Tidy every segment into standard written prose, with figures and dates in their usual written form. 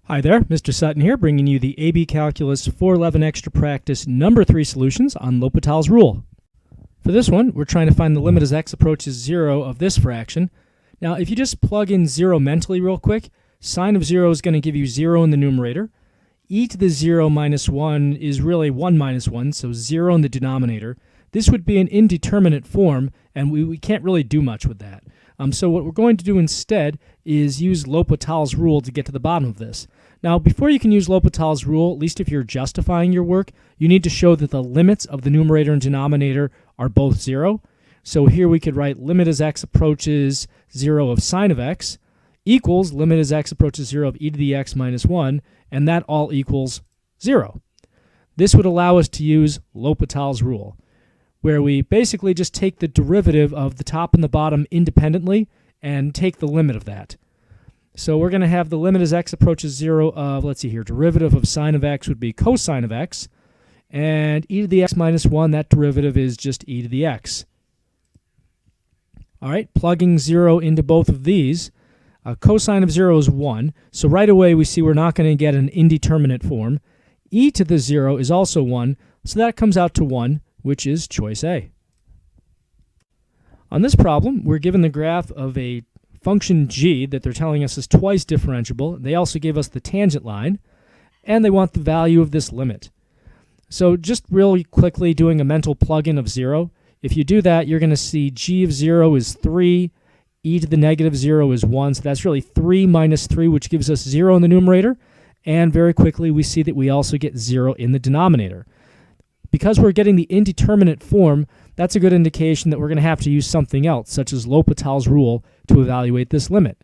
Hi there, Mr. Sutton here, bringing you the AB Calculus 411 Extra Practice number 3 solutions on L'Hopital's rule. For this one, we're trying to find the limit as x approaches 0 of this fraction. Now, if you just plug in 0 mentally real quick, sine of 0 is going to give you 0 in the numerator. E to the 0 minus 1 is really 1 minus 1, so 0 in the denominator. This would be an indeterminate form, and we can't really do much with that. So what we're going to do instead is use L'Hopital's rule to get to the bottom of this. Now, before you can use L'Hopital's rule, at least if you're justifying your work, you need to show that the limits of the numerator and denominator are both 0. So here we could write limit as x approaches 0 of sine of x equals limit as x approaches 0 of e to the x minus 1, and that all equals 0. This would allow us to use L'Hopital's rule, where we basically just take the derivative of the top and the bottom independently and take the limit of that. So we're going to have the limit as x approaches 0 of, let's see here, derivative of sine of x would be cosine of x, and e to the x minus 1, that derivative is just e to the x. All right, plugging 0 into both of these, cosine of 0 is 1, so right away we see we're not going to get an indeterminate form. E to the 0 is also 1, so that comes out to 1, which is choice A. On this problem, we're given the graph of a function g that they're telling us is twice differentiable. They also gave us the tangent line, and they want the value of this limit. So just really quickly doing a mental plug-in of 0, if you do that, you're going to see g of 0 is 3, e to the negative 0 is 1, so that's really 3 minus 3, which gives us 0 in the numerator, and very quickly we see that we also get 0 in the denominator. Because we're getting the indeterminate form, that's a good indication that we're going to have to use something else, such as L'Hopital's rule, to evaluate this limit.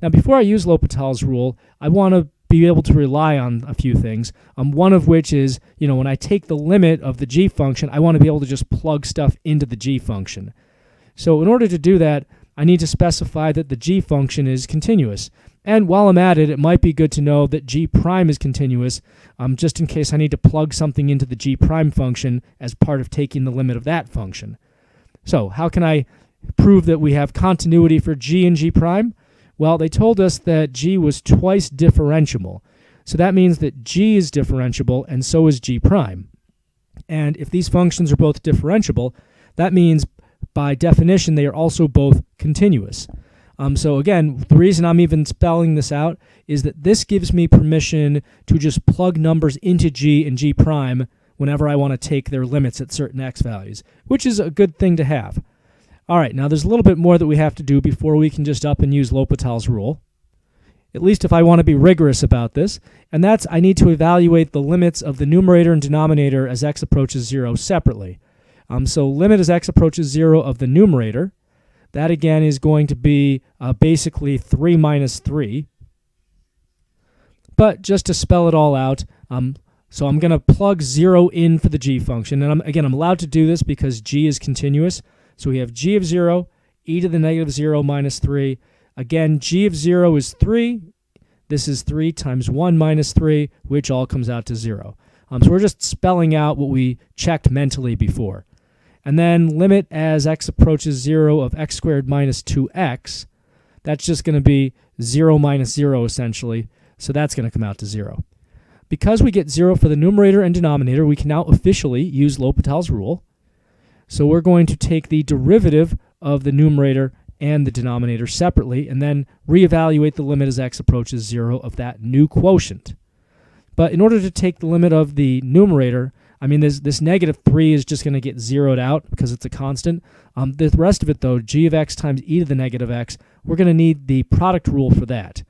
Now, before I use L'Hopital's rule, I want to be able to rely on a few things, one of which is, when I take the limit of the g function, I want to be able to just plug stuff into the g function. So in order to do that, I need to specify that the g function is continuous. And while I'm at it, it might be good to know that g prime is continuous, just in case I need to plug something into the g prime function as part of taking the limit of that function. So how can I prove that we have continuity for g and g prime? Well, they told us that g was twice differentiable. So that means that g is differentiable and so is g prime. And if these functions are both differentiable, that means by definition they are also both continuous. So again, the reason I'm even spelling this out is that this gives me permission to just plug numbers into g and g prime whenever I want to take their limits at certain x values, which is a good thing to have. All right, now there's a little bit more that we have to do before we can just up and use L'Hopital's rule, at least if I want to be rigorous about this, and that's I need to evaluate the limits of the numerator and denominator as x approaches 0 separately. So limit as x approaches 0 of the numerator, that again is going to be basically 3 minus 3. But just to spell it all out, so I'm going to plug 0 in for the g function. And I'm allowed to do this because g is continuous. So we have g of 0, e to the negative 0 minus 3. Again, g of 0 is 3. This is 3 times 1 minus 3, which all comes out to 0. So we're just spelling out what we checked mentally before. And then limit as x approaches 0 of x squared minus 2x, that's just going to be 0 minus 0 essentially, so that's going to come out to 0. Because we get 0 for the numerator and denominator, we can now officially use L'Hopital's rule. So we're going to take the derivative of the numerator and the denominator separately and then reevaluate the limit as x approaches 0 of that new quotient. But in order to take the limit of the numerator, this negative 3 is just going to get zeroed out because it's a constant. The rest of it, though, g of x times e to the negative x, we're going to need the product rule for that.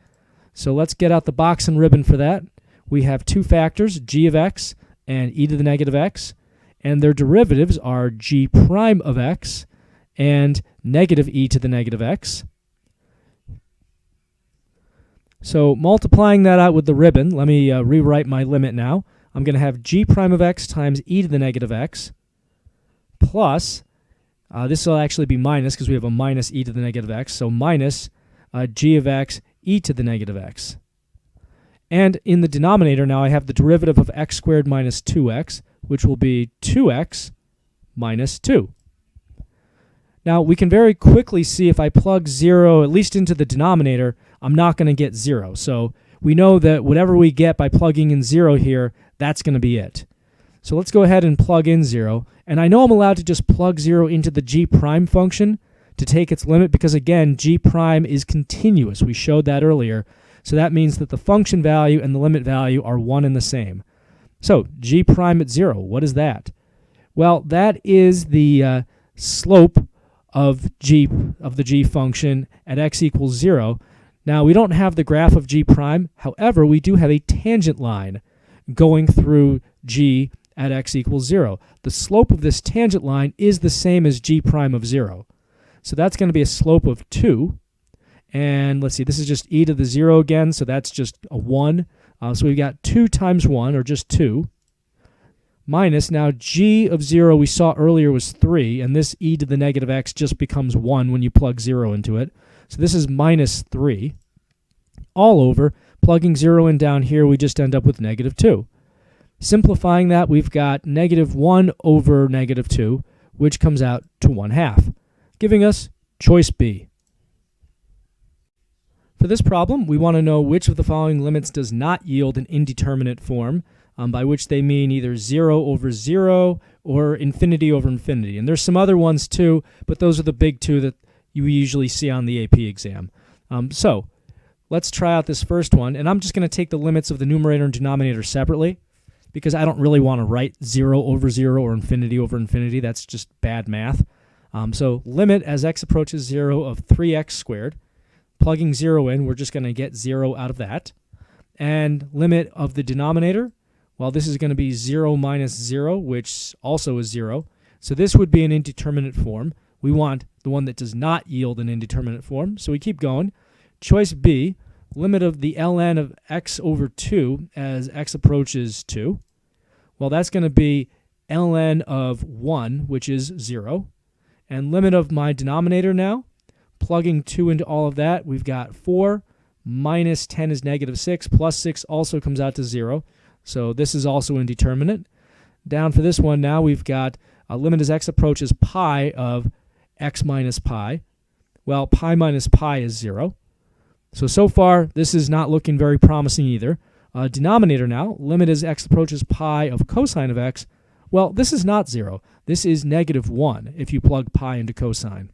So let's get out the box and ribbon for that. We have two factors, g of x and e to the negative x, and their derivatives are g prime of x and negative e to the negative x. So multiplying that out with the ribbon, let me rewrite my limit now. I'm going to have g prime of x times e to the negative x plus, this will actually be minus because we have a minus e to the negative x, so minus g of x e to the negative x. And in the denominator now I have the derivative of x squared minus 2x, which will be 2x minus 2. Now we can very quickly see if I plug 0 at least into the denominator, I'm not going to get 0. So we know that whatever we get by plugging in 0 here, that's going to be it. So let's go ahead and plug in 0. And I know I'm allowed to just plug 0 into the g prime function to take its limit because, again, g prime is continuous. We showed that earlier. So that means that the function value and the limit value are one and the same. So g prime at 0, what is that? Well, that is the slope of the g function at x equals 0. Now, we don't have the graph of g prime. However, we do have a tangent line going through g at x equals 0. The slope of this tangent line is the same as g prime of 0. So that's going to be a slope of 2. And let's see, this is just e to the 0 again, so that's just a 1. So we've got 2 times 1, or just 2, minus, now g of 0 we saw earlier was 3, and this e to the negative x just becomes 1 when you plug 0 into it. So this is minus 3, all over. Plugging 0 in down here, we just end up with negative 2. Simplifying that, we've got negative 1 over negative 2, which comes out to 1/2, giving us choice B. For this problem, we want to know which of the following limits does not yield an indeterminate form, by which they mean either 0 over 0 or infinity over infinity. And there's some other ones too, but those are the big two that you usually see on the AP exam. So let's try out this first one, and I'm just going to take the limits of the numerator and denominator separately because I don't really want to write 0 over 0 or infinity over infinity. That's just bad math. So limit as x approaches 0 of 3x squared. Plugging 0 in, we're just going to get 0 out of that. And limit of the denominator, well, this is going to be 0 minus 0, which also is 0. So this would be an indeterminate form. We want the one that does not yield an indeterminate form, so we keep going. Choice B, limit of the ln of x over 2 as x approaches 2. Well, that's going to be ln of 1, which is 0. And limit of my denominator now, plugging 2 into all of that, we've got 4 minus 10 is negative 6, plus 6 also comes out to 0. So this is also indeterminate. Down for this one now, we've got a limit as x approaches pi of x minus pi. Well, pi minus pi is 0. So far, this is not looking very promising either. Denominator now, limit as x approaches pi of cosine of x. Well, this is not 0. This is negative 1 if you plug pi into cosine.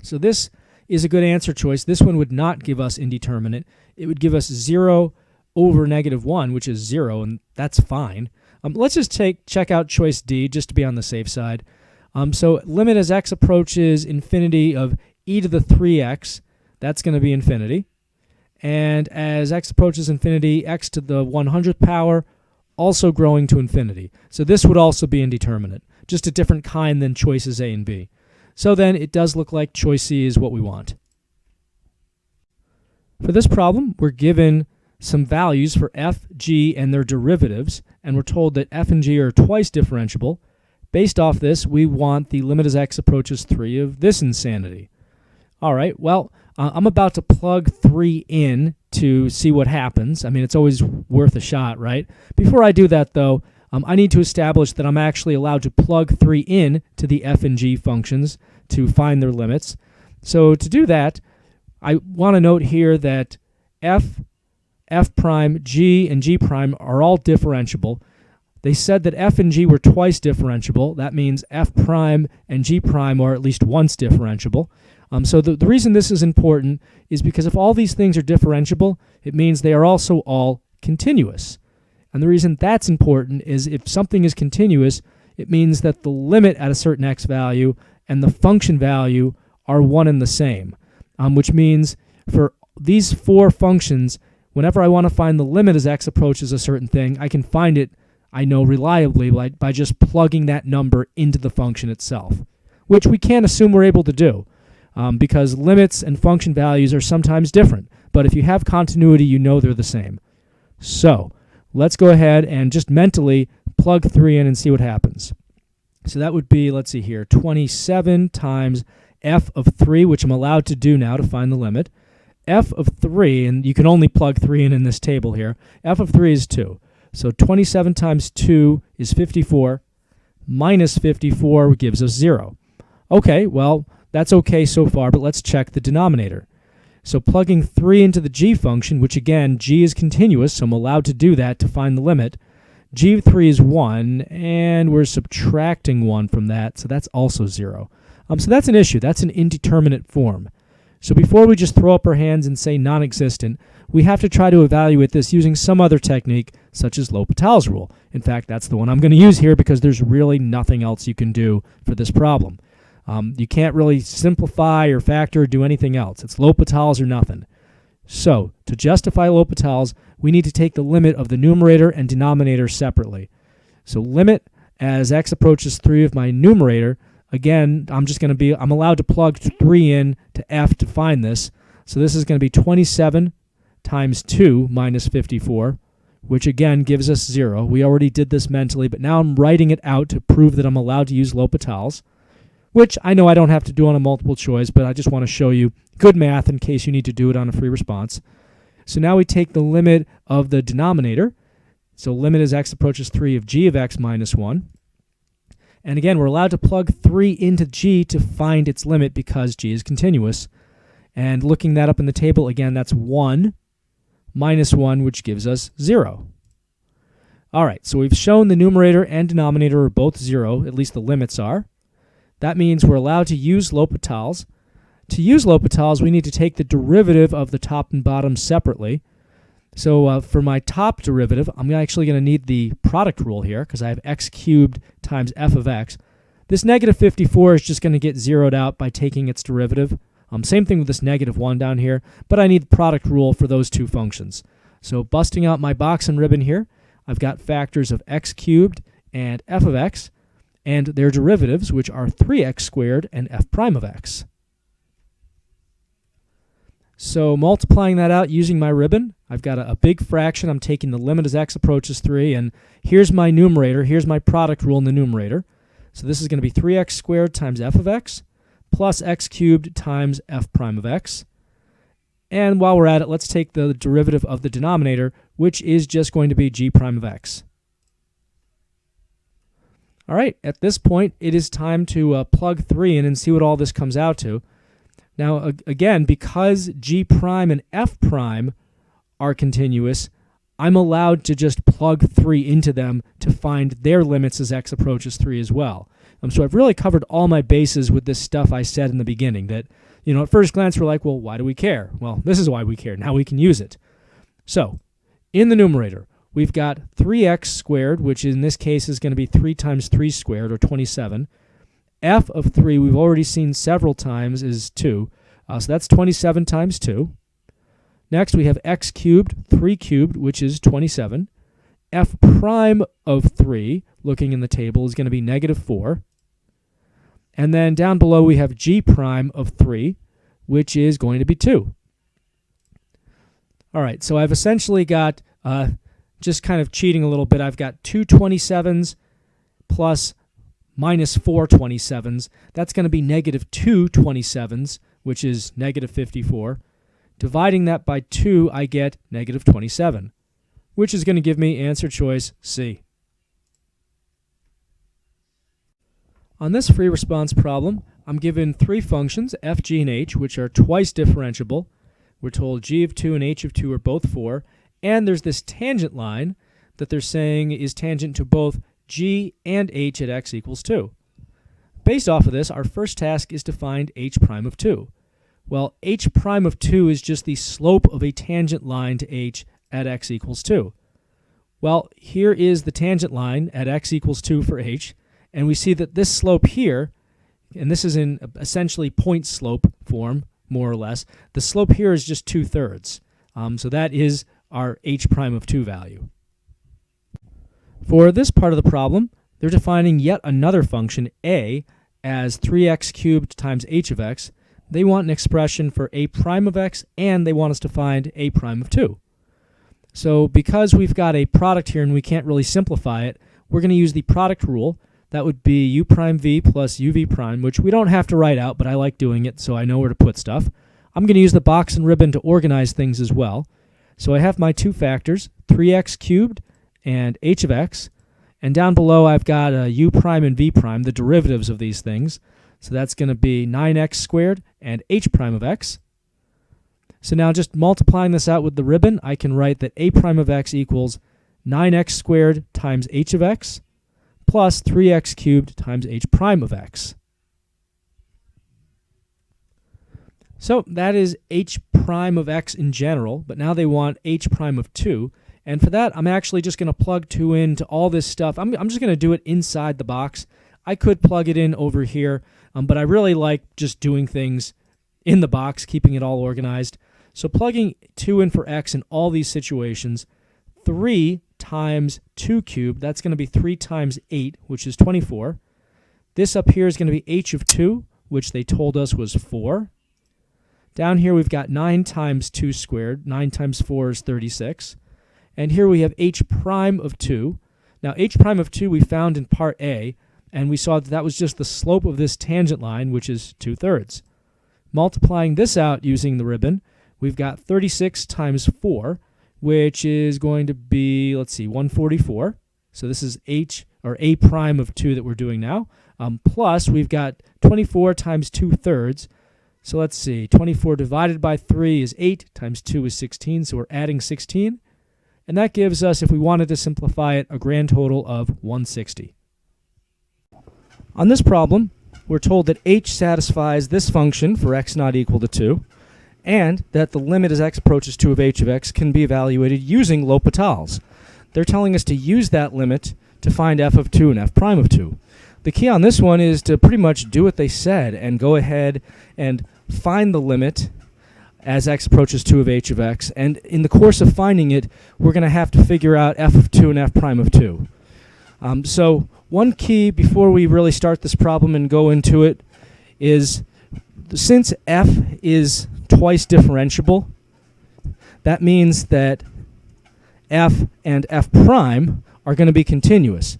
So this is a good answer choice. This one would not give us indeterminate. It would give us 0 over negative 1, which is 0, and that's fine. Let's just check out choice D just to be on the safe side. So limit as x approaches infinity of e to the 3x, that's going to be infinity. And as x approaches infinity, x to the 100th power, also growing to infinity. So this would also be indeterminate, just a different kind than choices A and B. So then it does look like choice C is what we want. For this problem, we're given some values for f, g, and their derivatives, and we're told that f and g are twice differentiable. Based off this, we want the limit as x approaches 3 of this insanity. All right, well, I'm about to plug 3 in to see what happens. I mean, it's always worth a shot, right? Before I do that, though, I need to establish that I'm actually allowed to plug 3 in to the f and g functions to find their limits. So to do that, I want to note here that f prime, g, and g prime are all differentiable. They said that f and g were twice differentiable. That means f prime and g prime are at least once differentiable. So the reason this is important is because if all these things are differentiable, it means they are also all continuous. And the reason that's important is if something is continuous, it means that the limit at a certain x value and the function value are one and the same, which means for these 4 functions, whenever I want to find the limit as x approaches a certain thing, I can find it, I know reliably, by just plugging that number into the function itself, which we can't assume we're able to do because limits and function values are sometimes different. But if you have continuity, you know they're the same. So let's go ahead and just mentally plug 3 in and see what happens. So that would be, let's see here, 27 times f of 3, which I'm allowed to do now to find the limit. F of 3, and you can only plug 3 in this table here, f of 3 is 2. So 27 times 2 is 54, minus 54 gives us 0. Okay, well, that's okay so far, but let's check the denominator. So plugging 3 into the g function, which again, g is continuous, so I'm allowed to do that to find the limit. G of 3 is 1, and we're subtracting 1 from that, so that's also 0. So that's an issue. That's an indeterminate form. So before we just throw up our hands and say non-existent, we have to try to evaluate this using some other technique, such as L'Hopital's rule. In fact, that's the one I'm going to use here because there's really nothing else you can do for this problem. You can't really simplify or factor or do anything else. It's L'Hopital's or nothing. So, to justify L'Hopital's, we need to take the limit of the numerator and denominator separately. So limit as x approaches 3 of my numerator. Again, I'm allowed to plug 3 in to f to find this. So this is going to be 27 times 2 minus 54, which again gives us 0. We already did this mentally, but now I'm writing it out to prove that I'm allowed to use L'Hopital's, which I know I don't have to do on a multiple choice, but I just want to show you good math in case you need to do it on a free response. So now we take the limit of the denominator. So limit as x approaches 3 of g of x minus 1. And again, we're allowed to plug 3 into g to find its limit because g is continuous. And looking that up in the table, again, that's 1 minus 1, which gives us 0. All right, so we've shown the numerator and denominator are both 0, at least the limits are. That means we're allowed to use L'Hopital's. To use L'Hopital's, we need to take the derivative of the top and bottom separately. So for my top derivative, I'm actually going to need the product rule here because I have x cubed times f of x. This negative 54 is just going to get zeroed out by taking its derivative. Same thing with this negative 1 down here, but I need the product rule for those two functions. So busting out my box and ribbon here, I've got factors of x cubed and f of x, and their derivatives, which are 3x squared and f prime of x. So multiplying that out using my ribbon, I've got a big fraction. I'm taking the limit as x approaches 3, and here's my numerator. Here's my product rule in the numerator. So this is going to be 3x squared times f of x plus x cubed times f prime of x. And while we're at it, let's take the derivative of the denominator, which is just going to be g prime of x. All right, at this point, it is time to plug 3 in and see what all this comes out to. Now, again, because g prime and f prime are continuous, I'm allowed to just plug 3 into them to find their limits as x approaches 3 as well. So I've really covered all my bases with this stuff I said in the beginning that, at first glance, we're like, well, why do we care? Well, this is why we care. Now we can use it. So, in the numerator, we've got 3x squared, which in this case is going to be 3 times 3 squared, or 27. F of 3, we've already seen several times, is 2. So that's 27 times 2. Next, we have x cubed, 3 cubed, which is 27. F prime of 3, looking in the table, is going to be negative 4. And then down below, we have g prime of 3, which is going to be 2. All right, so I've essentially got, just kind of cheating a little bit, I've got 2 27s plus minus 4 27s. That's going to be negative 2 27s, which is negative 54. Dividing that by 2, I get negative 27, which is going to give me answer choice C. On this free response problem, I'm given 3 functions, f, g, and h, which are twice differentiable. We're told g of 2 and h of 2 are both 4, and there's this tangent line that they're saying is tangent to both g and h at x equals 2. Based off of this, our first task is to find h prime of 2. Well, h prime of 2 is just the slope of a tangent line to h at x equals 2. Well, here is the tangent line at x equals 2 for h, and we see that this slope here, and this is in essentially point slope form, more or less, the slope here is just 2/3. So that is our h prime of 2 value. For this part of the problem, they're defining yet another function, a, as 3x cubed times h of x. They want an expression for a prime of x, and they want us to find a prime of 2. So because we've got a product here and we can't really simplify it, we're going to use the product rule. That would be u prime v plus uv prime, which we don't have to write out, but I like doing it so I know where to put stuff. I'm going to use the box and ribbon to organize things as well. So I have my two factors, 3x cubed and h of x. And down below I've got u prime and v prime, the derivatives of these things. So that's going to be 9x squared and h prime of x. So now just multiplying this out with the ribbon, I can write that a prime of x equals 9x squared times h of x plus 3x cubed times h prime of x. So that is h prime of x in general, but now they want h prime of 2. And for that, I'm actually just going to plug 2 into all this stuff. I'm just going to do it inside the box. I could plug it in over here, but I really like just doing things in the box, keeping it all organized. So plugging 2 in for x in all these situations, 3 times 2 cubed, that's going to be 3 times 8, which is 24. This up here is going to be h of 2, which they told us was 4. Down here we've got 9 times 2 squared. 9 times 4 is 36. And here we have h prime of 2. Now h prime of 2 we found in part A, and we saw that that was just the slope of this tangent line, which is 2/3. Multiplying this out using the ribbon, we've got 36 times 4, which is going to be, let's see, 144. So this is h, or a prime of 2 that we're doing now. Plus, we've got 24 times 2/3. So let's see, 24 divided by 3 is 8, times 2 is 16, so we're adding 16. And that gives us, if we wanted to simplify it, a grand total of 160. On this problem, we're told that h satisfies this function for x not equal to 2, and that the limit as x approaches 2 of h of x can be evaluated using L'Hopital's. They're telling us to use that limit to find f of 2 and f prime of 2. The key on this one is to pretty much do what they said and go ahead and find the limit as x approaches 2 of h of x, and in the course of finding it, we're going to have to figure out f of 2 and f prime of 2. So one key before we really start this problem and go into it is, since f is twice differentiable, that means that f and f prime are going to be continuous.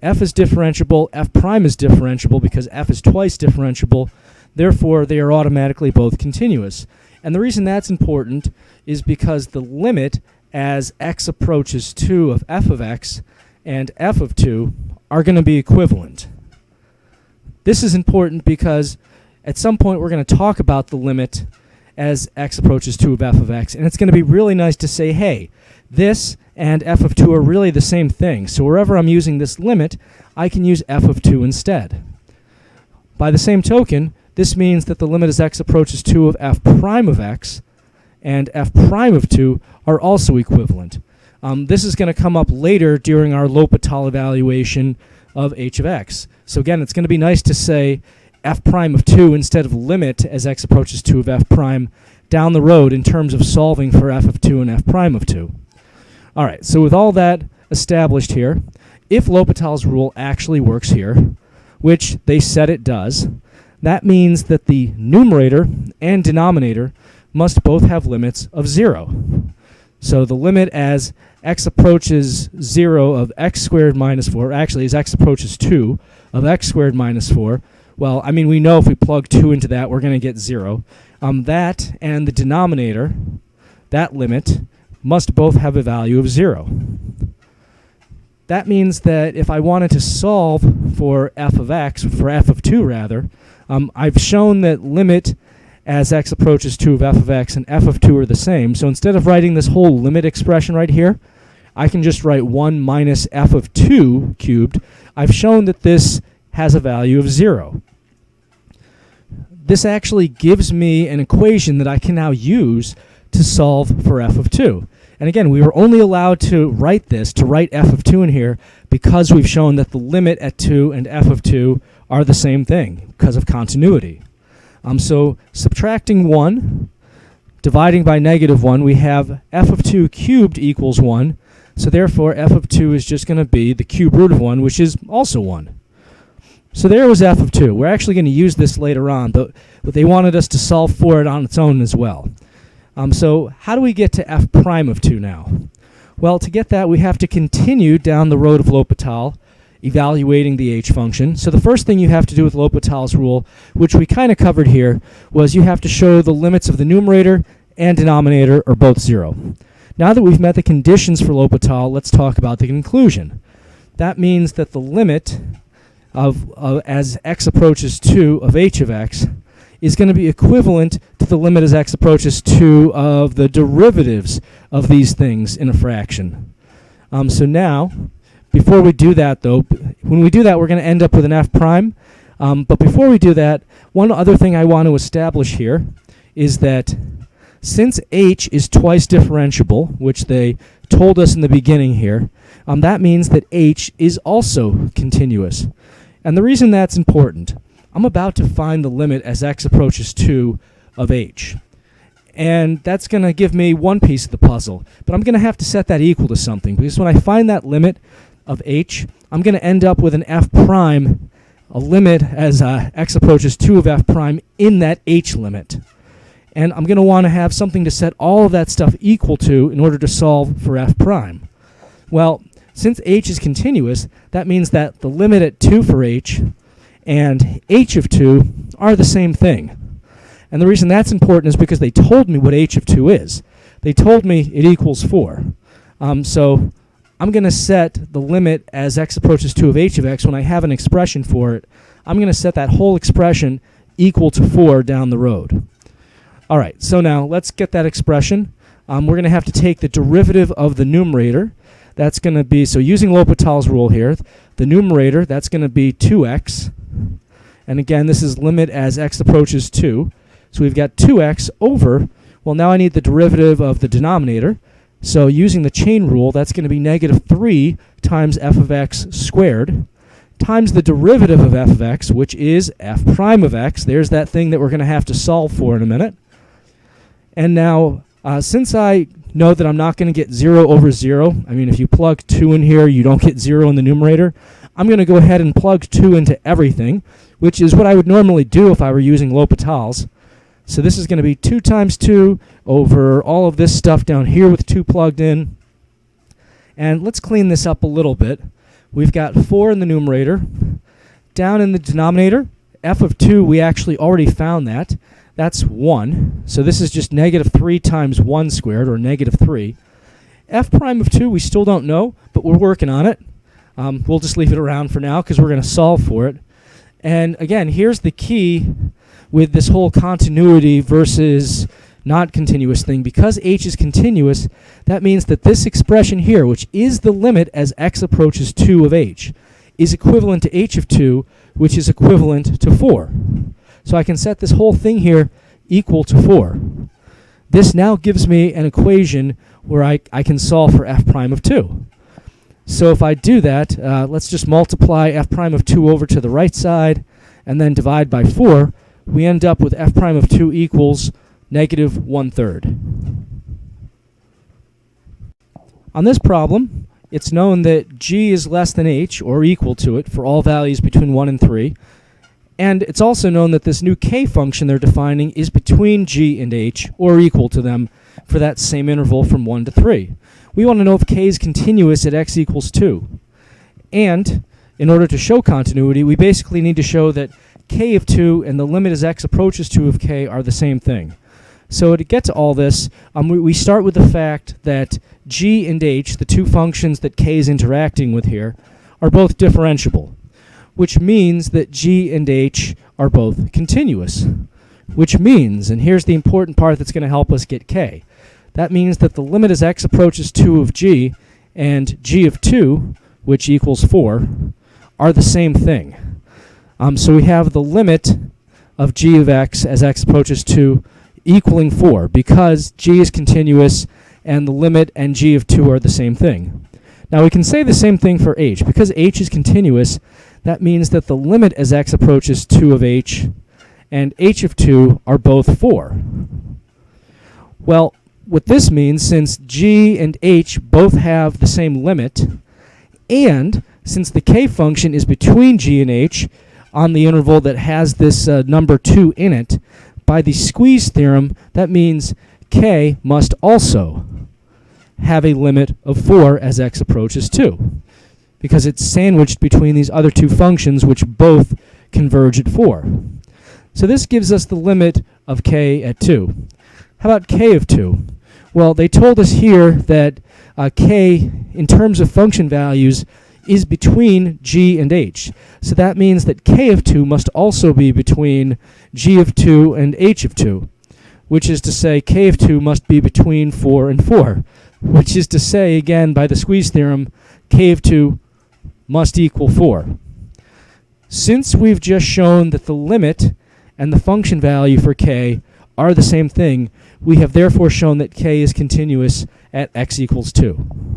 F is differentiable, f prime is differentiable because f is twice differentiable, therefore they are automatically both continuous. And the reason that's important is because the limit as x approaches 2 of f of x and f of 2 are going to be equivalent. This is important because at some point we're going to talk about the limit as x approaches 2 of f of x, and it's going to be really nice to say, hey, this and f of 2 are really the same thing, so wherever I'm using this limit, I can use f of 2 instead. By the same token, this means that the limit as x approaches 2 of f prime of x and f prime of 2 are also equivalent. This is going to come up later during our L'Hopital evaluation of h of x. So again, it's going to be nice to say f prime of 2 instead of limit as x approaches 2 of f prime down the road in terms of solving for f of 2 and f prime of 2. All right, so with all that established here, if L'Hopital's rule actually works here, which they said it does, that means that the numerator and denominator must both have limits of 0. So the limit as x approaches 0 of x squared minus 4, actually as x approaches 2 of x squared minus 4, well, I mean, we know if we plug 2 into that, we're going to get 0. That and the denominator, that limit, must both have a value of 0. That means that if I wanted to solve for f of x, for f of 2 rather, I've shown that limit as x approaches 2 of f of x and f of 2 are the same. So instead of writing this whole limit expression right here, I can just write 1 minus f of 2 cubed. I've shown that this has a value of 0. This actually gives me an equation that I can now use to solve for f of 2. And again, we were only allowed to write this, to write f of 2 in here, because we've shown that the limit at 2 and f of 2 are the same thing because of continuity. So subtracting 1, dividing by -1, we have f of 2 cubed equals 1. So therefore, f of 2 is just going to be the cube root of 1, which is also 1. So there was f of 2. We're actually going to use this later on, but they wanted us to solve for it on its own as well. So how do we get to f prime of 2 now? Well, to get that, we have to continue down the road of L'Hopital, evaluating the h function. So the first thing you have to do with L'Hopital's rule, which we kind of covered here, was you have to show the limits of the numerator and denominator are both 0. Now that we've met the conditions for L'Hopital, let's talk about the conclusion. That means that the limit of as x approaches 2 of h of x is going to be equivalent to the limit as x approaches 2 of the derivatives of these things in a fraction. So now, before we do that though, when we do that we're going to end up with an f prime. But before we do that, one other thing I want to establish here is that since h is twice differentiable, which they told us in the beginning here, that means that h is also continuous. And the reason that's important, I'm about to find the limit as x approaches 2 of h. And that's going to give me one piece of the puzzle. But I'm going to have to set that equal to something, because when I find that limit of h, I'm going to end up with an f prime, a limit as x approaches 2 of f prime in that h limit. And I'm going to want to have something to set all of that stuff equal to in order to solve for f prime. Well, since h is continuous, that means that the limit at 2 for h and h of 2 are the same thing. And the reason that's important is because they told me what h of 2 is. They told me it equals 4. So I'm going to set the limit as x approaches 2 of h of x when I have an expression for it. I'm going to set that whole expression equal to 4 down the road. All right, so now let's get that expression. We're going to have to take the derivative of the numerator. That's going to be, so using L'Hopital's rule here, the numerator, that's going to be 2x. And again, this is limit as x approaches 2. So we've got 2x over, well, now I need the derivative of the denominator. So using the chain rule, that's going to be negative 3 times f of x squared times the derivative of f of x, which is f prime of x. There's that thing that we're going to have to solve for in a minute. And now, since I know that I'm not going to get 0 over 0, I mean, if you plug 2 in here, you don't get 0 in the numerator, I'm going to go ahead and plug 2 into everything, which is what I would normally do if I were using L'Hopital's. So this is going to be 2 times 2 over all of this stuff down here with 2 plugged in. And let's clean this up a little bit. We've got 4 in the numerator. Down in the denominator, f of 2, we actually already found that. That's 1. So this is just negative 3 times 1 squared, or negative 3. F prime of 2, we still don't know, but we're working on it. We'll just leave it around for now because we're going to solve for it. And again, here's the key with this whole continuity versus not continuous thing. Because h is continuous, that means that this expression here, which is the limit as x approaches 2 of h, is equivalent to h of 2, which is equivalent to 4. So I can set this whole thing here equal to 4. This now gives me an equation where I can solve for f prime of 2. So if I do that, let's just multiply f prime of 2 over to the right side and then divide by 4. We end up with f prime of 2 equals negative 1/3. On this problem, it's known that g is less than h, or equal to it, for all values between 1 and 3. And it's also known that this new k function they're defining is between g and h, or equal to them, for that same interval from 1 to 3. We want to know if k is continuous at x equals 2. And in order to show continuity, we basically need to show that k of 2 and the limit as x approaches 2 of k are the same thing. So to get to all this, we start with the fact that g and h, the two functions that k is interacting with here, are both differentiable, which means that g and h are both continuous, which means, and here's the important part that's going to help us get k, that means that the limit as x approaches 2 of g and g of 2, which equals 4, are the same thing. So we have the limit of g of x as x approaches 2 equaling 4, because g is continuous and the limit and g of 2 are the same thing. Now we can say the same thing for h. Because h is continuous, that means that the limit as x approaches 2 of h and h of 2 are both 4. Well, what this means, since g and h both have the same limit, and since the k function is between g and h on the interval that has this number 2 in it, by the squeeze theorem, that means k must also have a limit of 4 as x approaches 2, because it's sandwiched between these other two functions which both converge at 4. So this gives us the limit of k at 2. How about k of 2? Well, they told us here that k, in terms of function values, is between g and h. So that means that k of 2 must also be between g of 2 and h of 2, which is to say k of 2 must be between 4 and 4, which is to say, again, by the squeeze theorem, k of 2 must equal 4. Since we've just shown that the limit and the function value for k are the same thing, we have therefore shown that k is continuous at x equals 2.